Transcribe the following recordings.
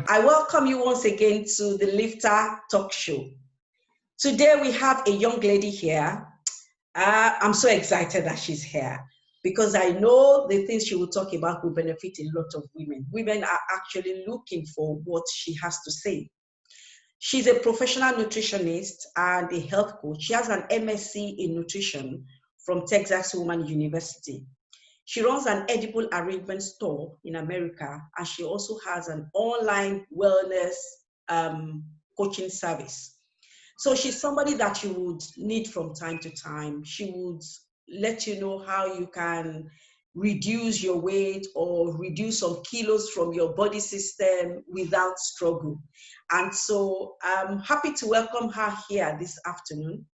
I welcome you once again to the Lifter Talk Show. Today we have a young lady here. I'm so excited that she's here because I know the things she will talk about will benefit a lot of women. Women are actually looking for what she has to say. She's a professional nutritionist and a health coach. She has an MSc in nutrition from Texas Woman University. She runs an edible arrangement store in America, and she also has an online wellness coaching service. So she's somebody that you would need from time to time. She would let you know how you can reduce your weight or reduce some kilos from your body system without struggle. And so I'm happy to welcome her here this afternoon.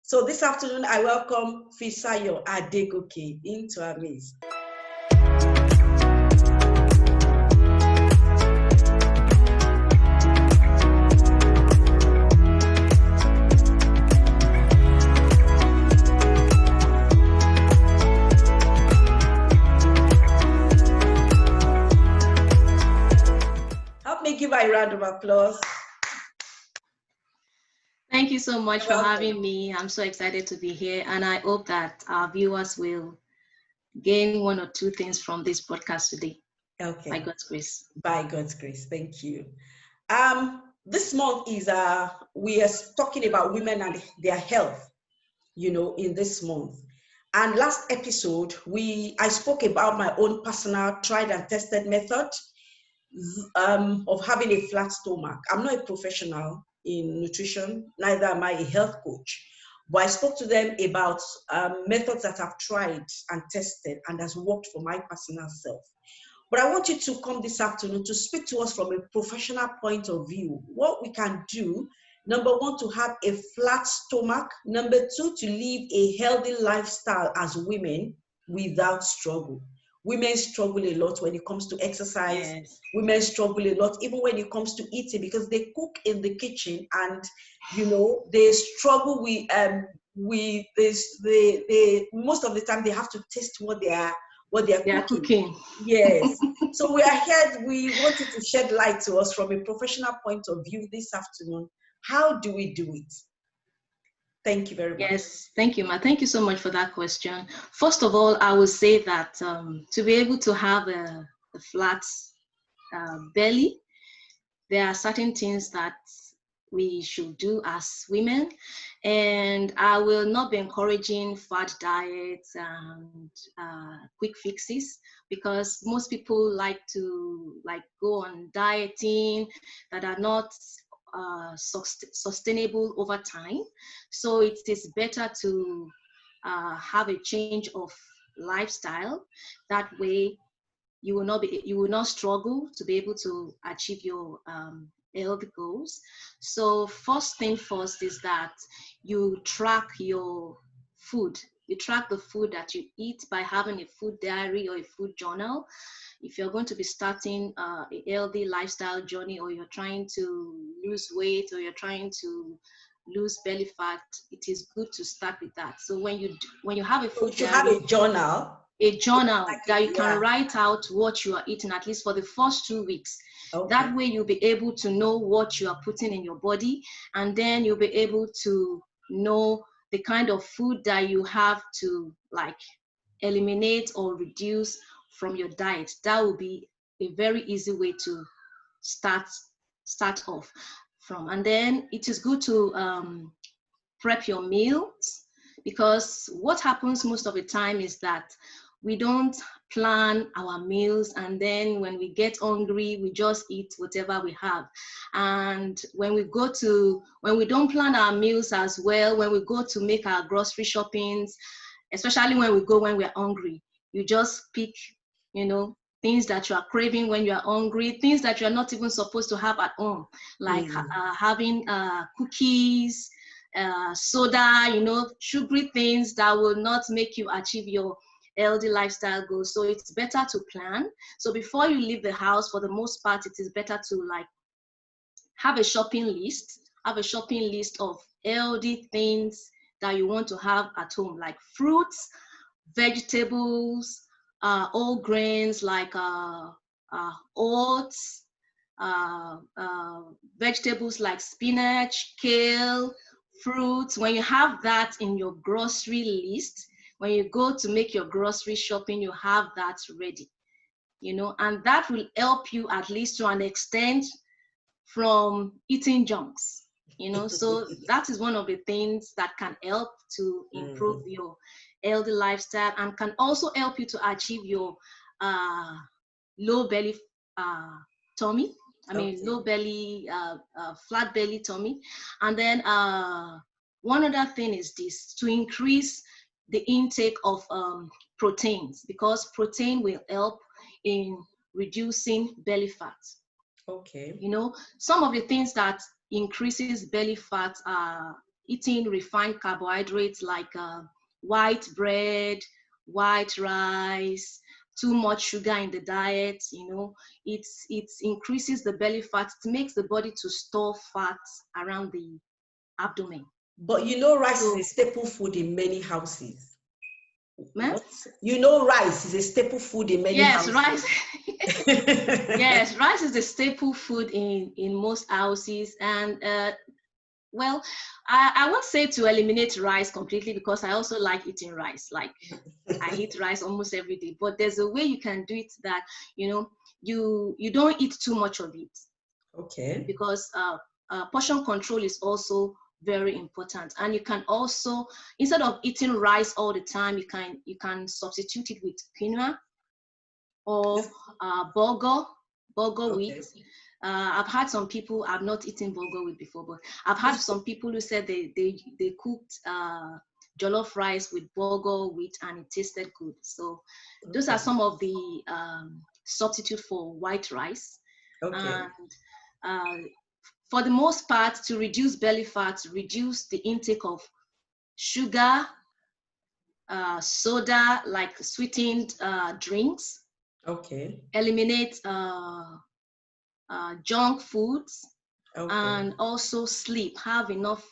So this afternoon, I welcome Fisayo Adegoke into our midst. Help me give her a round of applause. Thank you so much for having me. I'm so excited to be here, and I hope that our viewers will gain one or two things from this podcast today. Okay. By God's grace. By God's grace. Thank you. This month is we are talking about women and their health, in this month. And last episode, I spoke about my own personal tried and tested method of having a flat stomach. I'm not a professional in nutrition, neither am I a health coach, but I spoke to them about methods that I've tried and tested and has worked for my personal self. But I want you to come this afternoon to speak to us from a professional point of view. What we can do, number one, to have a flat stomach. Number two, to live a healthy lifestyle as women without struggle. Women struggle a lot when it comes to exercise. Yes. Women struggle a lot even when it comes to eating because they cook in the kitchen and they struggle with this. They most of the time they have to taste what they are cooking. Yes. So we are here. We wanted to shed light to us from a professional point of view this afternoon. How do we do it? Thank you very much. Yes, thank you, Ma. Thank you so much for that question. First of all, I would say that to be able to have a flat belly, there are certain things that we should do as women, and I will not be encouraging fad diets and quick fixes because most people like to go on dieting that are not sustainable over time. So it is better to have a change of lifestyle. That way you will not struggle to be able to achieve your health goals. So first thing first is that you track your food. You track the food that you eat by having a food diary or a food journal. If you're going to be starting a healthy lifestyle journey, or you're trying to lose weight, or you're trying to lose belly fat, it is good to start with that. So when you have a food diary, have a journal that you can write out what you are eating at least for the first 2 weeks. Okay. That way you'll be able to know what you are putting in your body, and then you'll be able to know the kind of food that you have to eliminate or reduce from your diet. That will be a very easy way to start off from. And then it is good to prep your meals, because what happens most of the time is that we don't plan our meals, and then when we get hungry, we just eat whatever we have. And when we don't plan our meals as well, when we go to make our grocery shoppings, especially when we're hungry, you just pick, things that you are craving when you are hungry, things that you are not even supposed to have at home, like having cookies, soda, sugary things that will not make you achieve your healthy lifestyle goals. So it's better to plan. So before you leave the house, for the most part, it is better to have a shopping list of healthy things that you want to have at home, like fruits, vegetables, all grains like oats, vegetables like spinach, kale, fruits. When you have that in your grocery list, when you go to make your grocery shopping, you have that ready, you know, and that will help you at least to an extent from eating junks, you know. So that is one of the things that can help to improve your healthy lifestyle and can also help you to achieve your low belly tummy. I mean, low belly, flat belly tummy. And then one other thing is this, to increase the intake of proteins, because protein will help in reducing belly fat. Okay. You know, some of the things that increases belly fat are eating refined carbohydrates like white bread, white rice, too much sugar in the diet. You know, it increases the belly fat. It makes the body to store fat around the abdomen. But you know, rice is a staple food in many houses. You know, rice is a staple food in many houses. Rice. Yes, rice is the staple food in most houses. And well, I won't say to eliminate rice completely, because I also like eating rice. Like, I eat rice almost every day. But there's a way you can do it that, you know, you don't eat too much of it. Okay. Because portion control is also very important. And you can also, instead of eating rice all the time, you can substitute it with quinoa or bulgur wheat. I've had some people, I've not eaten bulgur wheat before, but I've had some people who said they cooked jollof rice with bulgur wheat and it tasted good. So those are some of the substitute for white rice. And for the most part, to reduce belly fat, reduce the intake of sugar, soda, like sweetened drinks. Okay. Eliminate junk foods. And also sleep. Have enough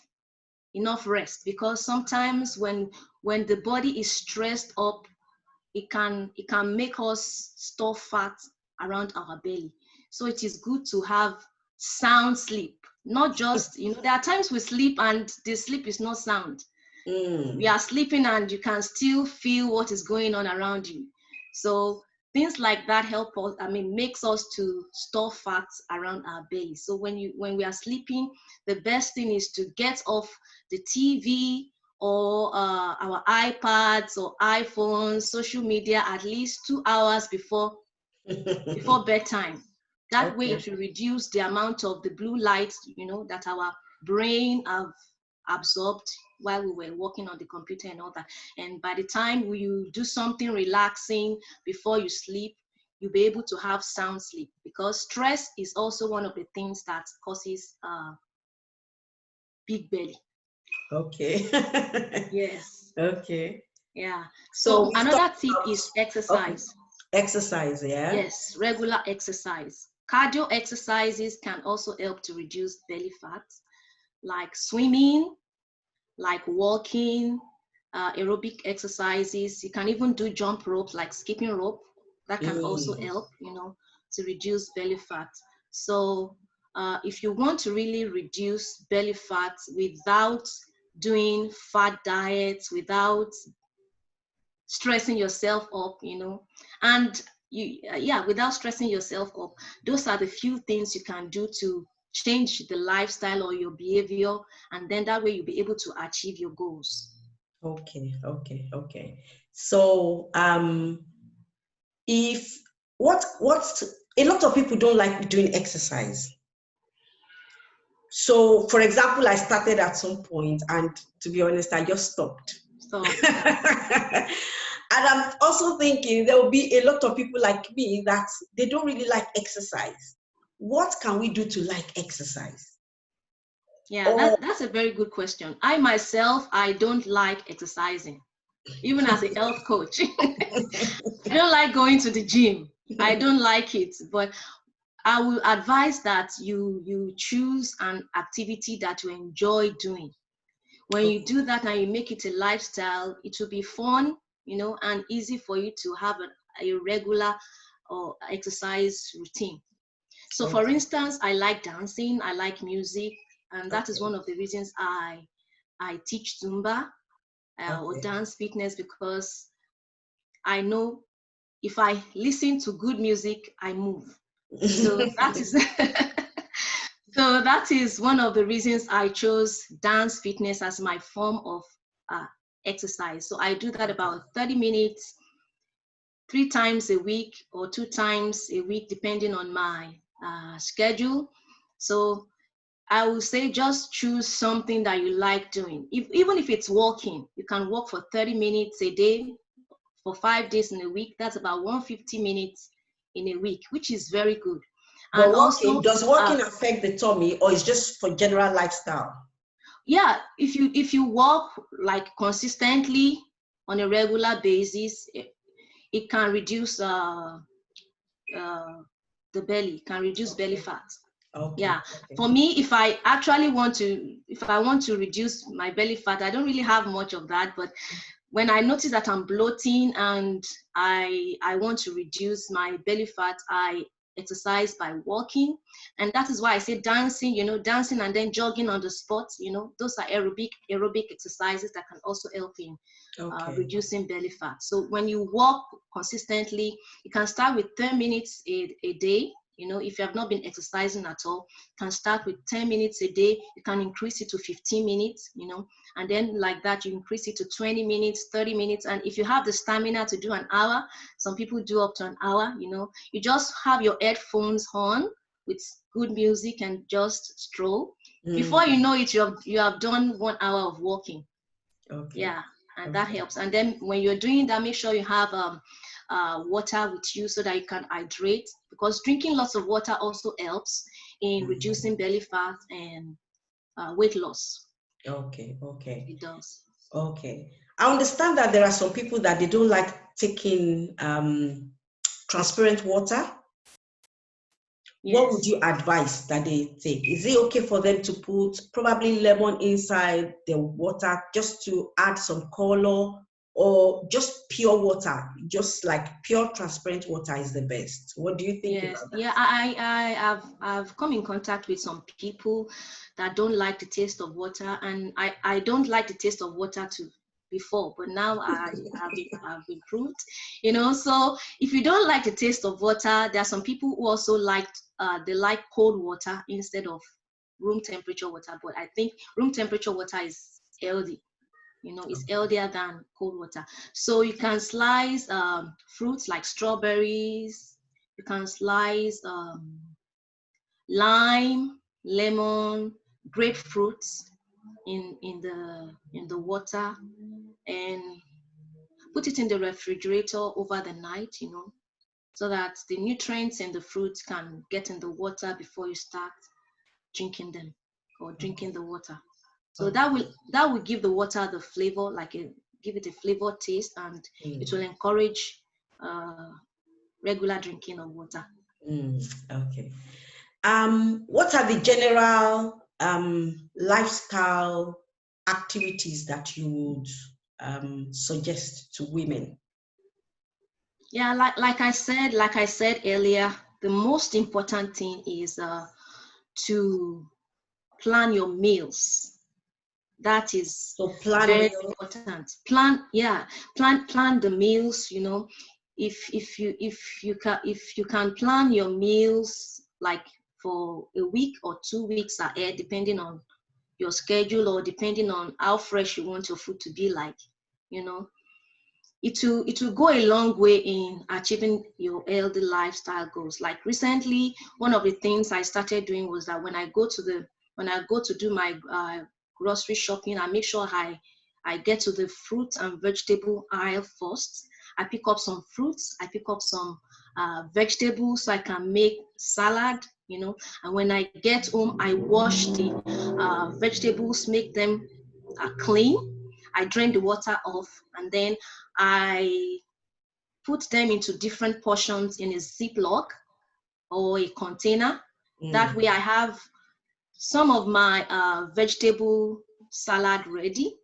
rest, because sometimes when the body is stressed up, it can make us store fat around our belly. So it is good to have sound sleep. Not just, you know, there are times we sleep and the sleep is not sound. We are sleeping and you can still feel what is going on around you. So things like that help us, I mean, makes us to store fat around our belly. So when we are sleeping, the best thing is to get off the TV or our iPads or iPhones, social media, at least 2 hours before bedtime. That way it will reduce the amount of the blue light, you know, that our brain have absorbed while we were working on the computer and all that. And by the time you do something relaxing before you sleep, you'll be able to have sound sleep, because stress is also one of the things that causes big belly. Okay. Yes. Okay. Yeah. So another tip is exercise. Exercise, yeah? Yes, regular exercise. Cardio exercises can also help to reduce belly fat, like swimming, like walking, aerobic exercises. You can even do jump ropes, like skipping rope. That can also help, you know, to reduce belly fat. So if you want to really reduce belly fat without doing fat diets, without stressing yourself up, you know, and without stressing yourself up, those are the few things you can do to change the lifestyle or your behavior, and then that way you'll be able to achieve your goals. Okay. So if what a lot of people don't like doing exercise. So for example, I started at some point, and to be honest, I just stopped. And I'm also thinking there will be a lot of people like me that they don't really like exercise. What can we do to like exercise? Yeah, that's a very good question. I myself, I don't like exercising, even as a health coach. I don't like going to the gym. I don't like it, but I will advise that you choose an activity that you enjoy doing. When you do that and you make it a lifestyle, it will be fun, you know, and easy for you to have a regular or exercise routine. So for instance, I like dancing, I like music, and that is one of the reasons I teach Zumba or dance fitness, because I know if I listen to good music, I move. So that is so that is one of the reasons I chose dance fitness as my form of exercise. So I do that about 30 minutes, 3 times a week or 2 times a week, depending on my schedule. So I would say just choose something that you like doing. Even if it's walking, you can walk for 30 minutes a day for 5 days in a week. That's about 150 minutes in a week, which is very good. But and also, does walking affect the tummy, or is just for general lifestyle? Yeah, if you walk like consistently on a regular basis, it can reduce the belly, can reduce belly fat. Yeah, for me, if I want to reduce my belly fat, I don't really have much of that, but when I notice that I'm bloating and I want to reduce my belly fat, I exercise by walking. And that is why I say dancing, dancing and then jogging on the spot, those are aerobic exercises that can also help in reducing belly fat. So when you walk consistently, you can start with 10 minutes a day. If you have not been exercising at all, you can start with 10 minutes a day. You can increase it to 15 minutes, and then like that, you increase it to 20 minutes, 30 minutes. And if you have the stamina to do an hour, some people do up to an hour, you just have your headphones on with good music and just stroll. Before you know it, you have done 1 hour of walking. Yeah, and that helps. And then when you're doing that, make sure you have water with you so that you can hydrate, because drinking lots of water also helps in reducing belly fat and weight loss. It does. I understand that there are some people that they don't like taking transparent water. What would you advise that they take? Is it okay for them to put probably lemon inside the water just to add some color, or just pure water, just like pure transparent water is the best? What do you think about that? Yeah, I've come in contact with some people that don't like the taste of water, and I don't like the taste of water too before, but now I've improved, so if you don't like the taste of water, there are some people who also like cold water instead of room temperature water, but I think room temperature water is healthy. It's healthier than cold water. So you can slice fruits like strawberries. You can slice lime, lemon, grapefruits in the water, and put it in the refrigerator over the night, so that the nutrients in the fruits can get in the water before you start drinking them or drinking the water. So that will give the water the flavor, give it a flavor taste, and it will encourage regular drinking of water. What are the general lifestyle activities that you would suggest to women? Yeah, like I said earlier, the most important thing is to plan your meals. That is very important. Plan the meals. If you can plan your meals like for a week or 2 weeks ahead, depending on your schedule or depending on how fresh you want your food to be like, it will go a long way in achieving your healthy lifestyle goals. Like recently, one of the things I started doing was that when I go to do my grocery shopping, I make sure I get to the fruit and vegetable aisle first. I pick up some fruits, I pick up some vegetables so I can make salad, and when I get home, I wash the vegetables, make them clean. I drain the water off, and then I put them into different portions in a Ziploc or a container. That way I have some of my vegetable salad ready,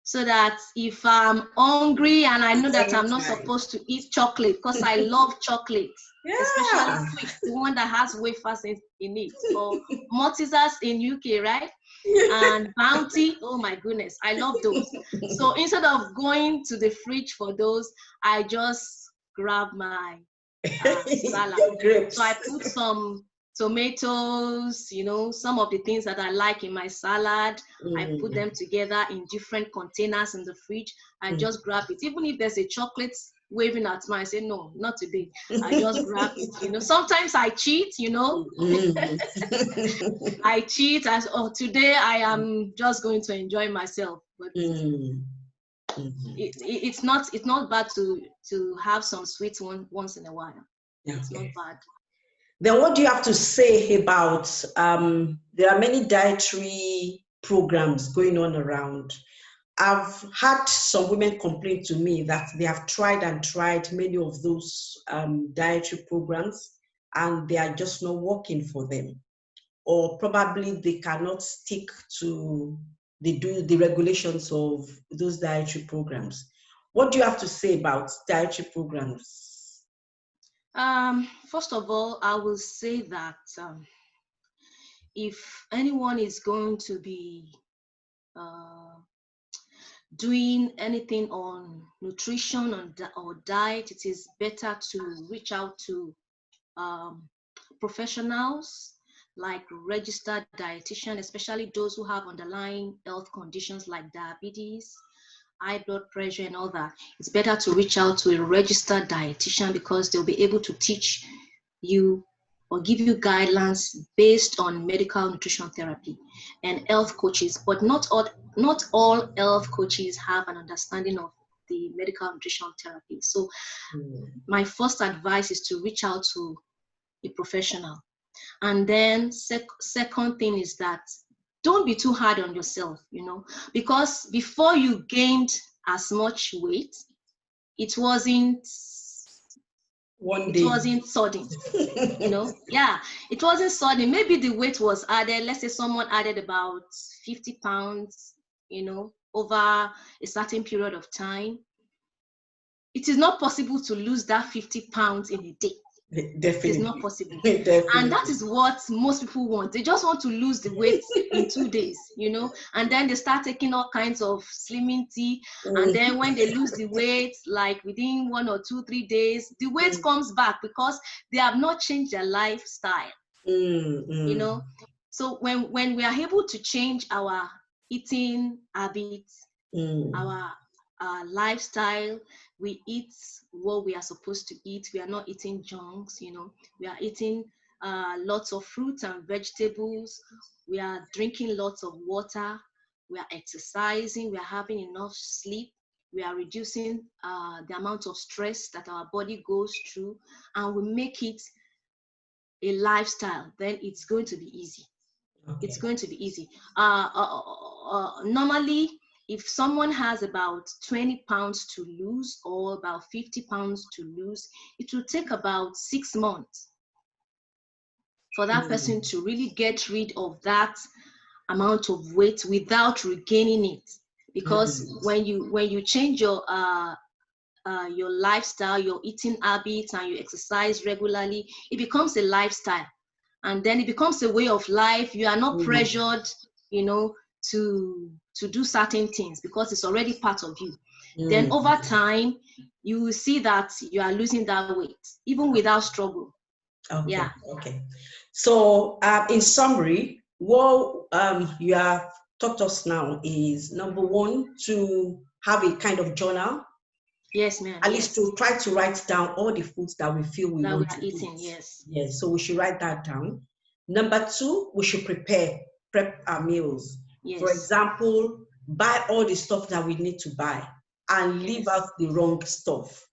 so that if I'm hungry and I know that I'm not supposed to eat chocolate, because I love chocolate. especially Yeah. Twix, the one that has wafers in it, or Maltesers in UK, right? And Bounty, oh my goodness, I love those. So instead of going to the fridge for those, I just grab my salad. Your grapes. So I put some tomatoes, you know, some of the things that I like in my salad. I put them together in different containers in the fridge. I just grab it. Even if there's a chocolate waving at me, I say, no, not today. I just grab it. You know, sometimes I cheat, you know. I cheat as, oh, today I am just going to enjoy myself. But it's not bad to have some sweet one once in a while. Okay. It's not bad. Then what do you have to say about, there are many dietary programs going on around. I've had some women complain to me that they have tried many of those dietary programs, and they are just not working for them. Or probably they cannot stick to the regulations of those dietary programs. What do you have to say about dietary programs? First of all, I will say that if anyone is going to be doing anything on nutrition or diet, it is better to reach out to professionals like registered dietitian, especially those who have underlying health conditions like diabetes, high blood pressure and all that. It's better to reach out to a registered dietitian because they'll be able to teach you or give you guidelines based on medical nutrition therapy and health coaches. But not all health coaches have an understanding of the medical nutrition therapy. So my first advice is to reach out to a professional. And then second thing is that don't be too hard on yourself, you know, because before you gained as much weight, it wasn't sudden, you know. Yeah, it wasn't sudden. Maybe the weight was added. Let's say someone added about 50 pounds, you know, over a certain period of time. It is not possible to lose that 50 pounds in a day. Definitely. It's not possible. And that is what most people want. They just want to lose the weight in 2 days, you know, and then they start taking all kinds of slimming tea. And then when they lose the weight, like within 1 or 2, 3 days, the weight comes back because they have not changed their lifestyle, you know. So when we are able to change our eating habits, our lifestyle, we eat what we are supposed to eat. We are not eating junks, you know. We are eating lots of fruits and vegetables. We are drinking lots of water. We are exercising. We are having enough sleep. We are reducing the amount of stress that our body goes through, and we make it a lifestyle. Then it's going to be easy. Okay. It's going to be easy. Normally, if someone has about 20 pounds to lose or about 50 pounds to lose, it will take about 6 months for that person to really get rid of that amount of weight without regaining it. Because when you change your lifestyle, your eating habits, and you exercise regularly, it becomes a lifestyle. And then it becomes a way of life. You are not pressured, you know, to do certain things because it's already part of you. Then over time, you will see that you are losing that weight, even without struggle. Okay. Yeah. Okay. So in summary, what you have taught us now is, number one, to have a kind of journal. Yes, ma'am. At least to try to write down all the foods that we feel we want to eat. Yes. Yes. So we should write that down. Number two, we should prep our meals. Yes. For example, buy all the stuff that we need to buy and leave out the wrong stuff.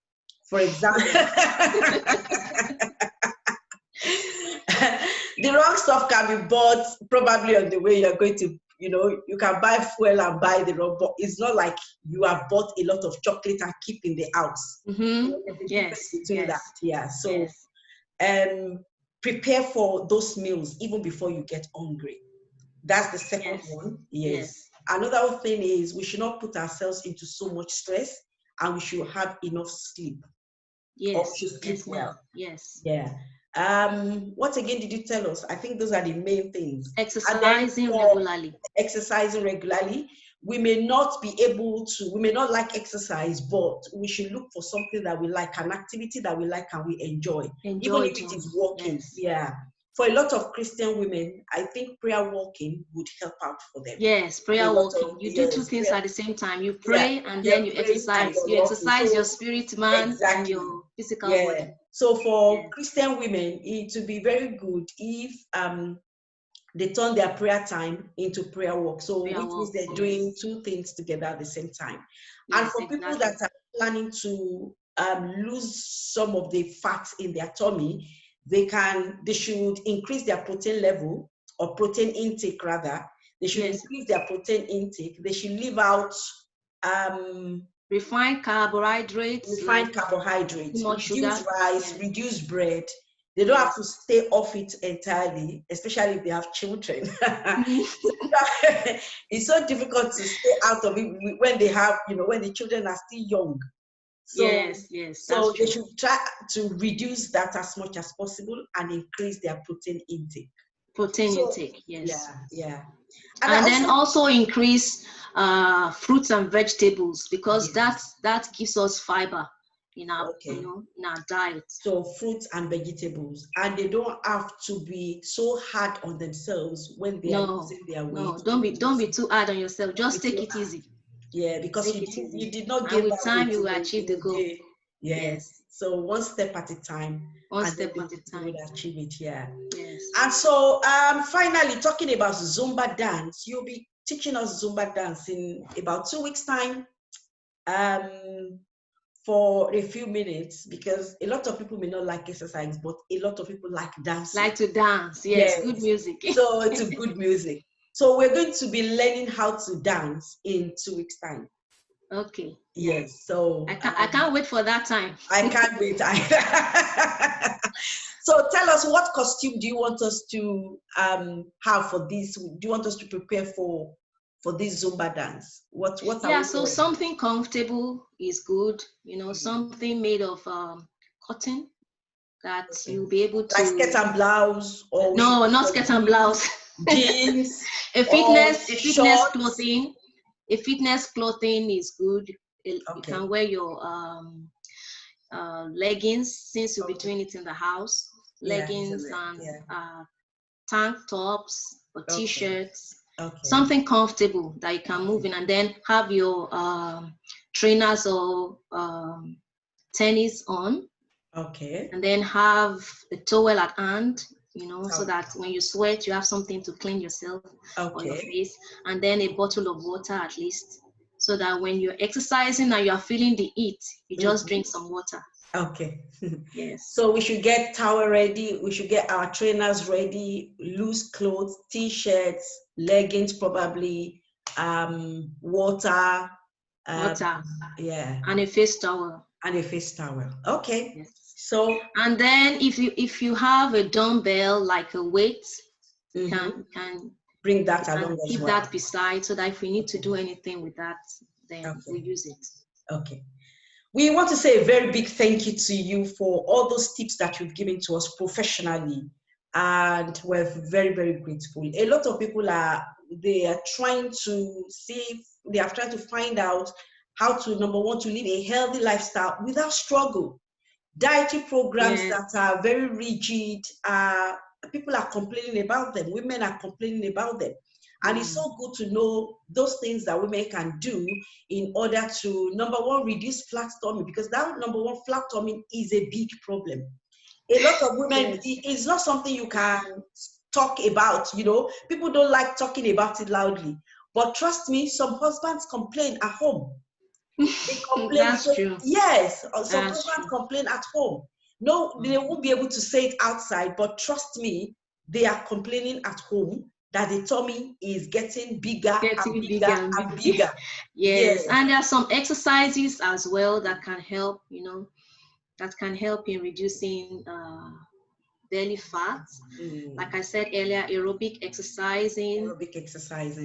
For example, the wrong stuff can be bought probably on the way you're going to, you know, you can buy fuel and buy the wrong, but it's not like you have bought a lot of chocolate and keep in the house. Yes. That. Yeah. So prepare for those meals even before you get hungry. That's the second one. Yes. Another thing is we should not put ourselves into so much stress, and we should have enough sleep. Yes. Or we should sleep well. Yes. Yeah. What again did you tell us? I think those are the main things. Exercising regularly. Exercising regularly. We may not like exercise, but we should look for something that we like, an activity that we like and we enjoy. Even if it is walking. Yes. Yeah. For a lot of Christian women, I think prayer walking would help out for them. Yes, prayer walking. You do two things at the same time. You pray and then you exercise. You exercise your spirit man and your physical body. So for Christian women, it would be very good if they turn their prayer time into prayer walk. So which means they're doing two things together at the same time. And for people that are planning to lose some of the fat in their tummy, they should increase their protein level, or protein intake rather. They should increase their protein intake. They should leave out refined carbohydrates, reduce rice, reduce bread. They don't have to stay off it entirely, especially if they have children. It's so difficult to stay out of it when they have, when the children are still young. So, so they should try to reduce that as much as possible and increase their protein intake. Yes. Yeah. And then also increase fruits and vegetables, because that gives us fiber in our in our diet. So fruits and vegetables, and they don't have to be so hard on themselves when they are losing their weight. No, don't be too hard on yourself. Just take it easy. Yeah, because you did not get and with time you will achieve the goal. Yes. So one step at a time. One step at a time. You will achieve it. Yeah. Yes. And so finally, talking about Zumba dance, you'll be teaching us Zumba dance in about 2 weeks' time. For a few minutes, because a lot of people may not like exercise, but a lot of people like dancing. Like to dance, yes. Good music. So it's a good music. So we're going to be learning how to dance in 2 weeks' time. Okay. Yes. So I can't wait for that time. I can't wait. So tell us, what costume do you want us to have for this? Do you want us to prepare for this Zumba dance? What so something comfortable is good, something made of cotton that you'll be able to, like skirt and blouse, or no, not skirt and blouse, jeans, a fitness clothing. A fitness clothing is good. You can wear your leggings, since you'll be doing it in the house, leggings and tank tops or t-shirts. Something comfortable that you can move in, and then have your trainers or tennis on. And then have a towel at hand, so that when you sweat, you have something to clean yourself or your face, and then a bottle of water at least, so that when you're exercising and you are feeling the heat, you just drink some water. Okay. Yes. So we should get towel ready. We should get our trainers ready, loose clothes, t-shirts, leggings, probably, water. Yeah. And a face towel. Okay. Yes. So. And then if you have a dumbbell, like a weight, you can bring that along as well. Keep that beside, so that if we need to do anything with that, then we use it. Okay. We want to say a very big thank you to you for all those tips that you've given to us professionally, and we're very, very grateful. A lot of people are trying to find out how to, number one, to live a healthy lifestyle without struggle. Dietary programs that are very rigid, people are complaining about them. Women are complaining about them. And it's so good to know those things that women can do in order to, number one, reduce flat tummy, because that number one, flat tummy is a big problem. A lot of women, it's not something you can talk about, people don't like talking about it loudly. But trust me, some husbands complain at home. They complain. That's true. Yes, some husbands complain at home. No, they won't be able to say it outside, but trust me, they are complaining at home that the tummy is getting bigger and bigger. Yes, and there are some exercises as well that can help, that can help in reducing belly fat. Like I said earlier, aerobic exercising,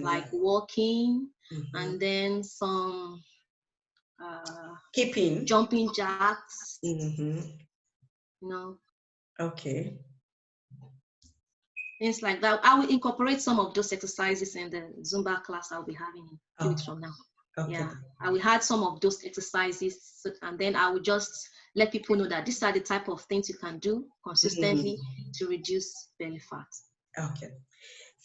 like walking, and then some keeping, jumping jacks. Okay. Things like that. I will incorporate some of those exercises in the Zumba class I'll be having in 2 weeks from now. Okay. Yeah, I will add some of those exercises, and then I will just let people know that these are the type of things you can do consistently to reduce belly fat. Okay.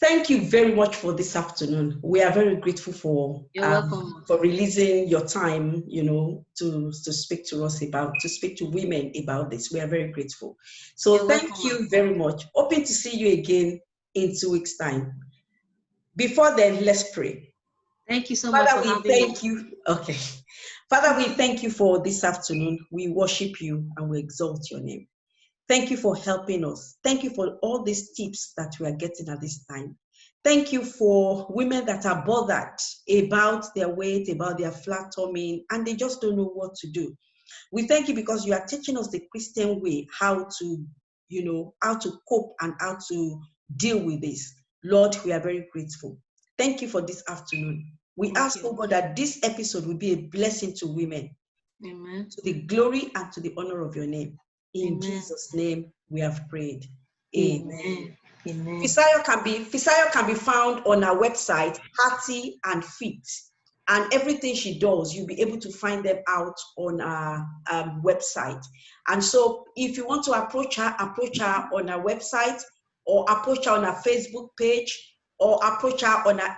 Thank you very much for this afternoon. We are very grateful for You're welcome. For releasing your time, to speak to us to speak to women about this. We are very grateful. So You're thank welcome. you very much. Hoping to see you again in 2 weeks' time. Before then, let's pray. Thank you so much for having me. You. Okay. Father, we thank you for this afternoon. We worship you and we exalt your name. Thank you for helping us. Thank you for all these tips that we are getting at this time. Thank you for women that are bothered about their weight, about their flat tummy, and they just don't know what to do. We thank you because you are teaching us the Christian way, how to cope and how to deal with this. Lord, we are very grateful. Thank you for this afternoon. We ask, oh God, that this episode will be a blessing to women. Amen. To the glory and to the honor of your name. In Jesus' name we have prayed. Amen. Amen. Fisayo can be found on our website, Hearty and Fit. And everything she does, you'll be able to find them out on our website. And so if you want to approach her on our website, or approach her on our Facebook page, or approach her on our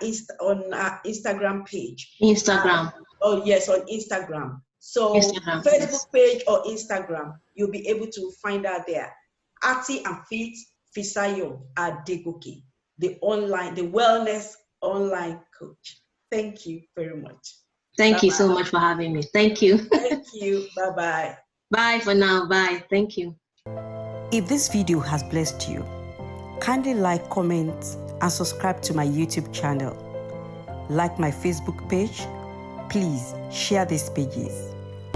Instagram page. Instagram. On Instagram. So Instagram, Facebook page or Instagram, you'll be able to find her there. Hearty and Fit Fisayo Adegoke, the wellness online coach. Thank you very much. Thank you so much for having me. Thank you. Thank you. Bye-bye. Bye for now. Bye. Thank you. If this video has blessed you, kindly like, comment, and subscribe to my YouTube channel. Like my Facebook page. Please share these pages.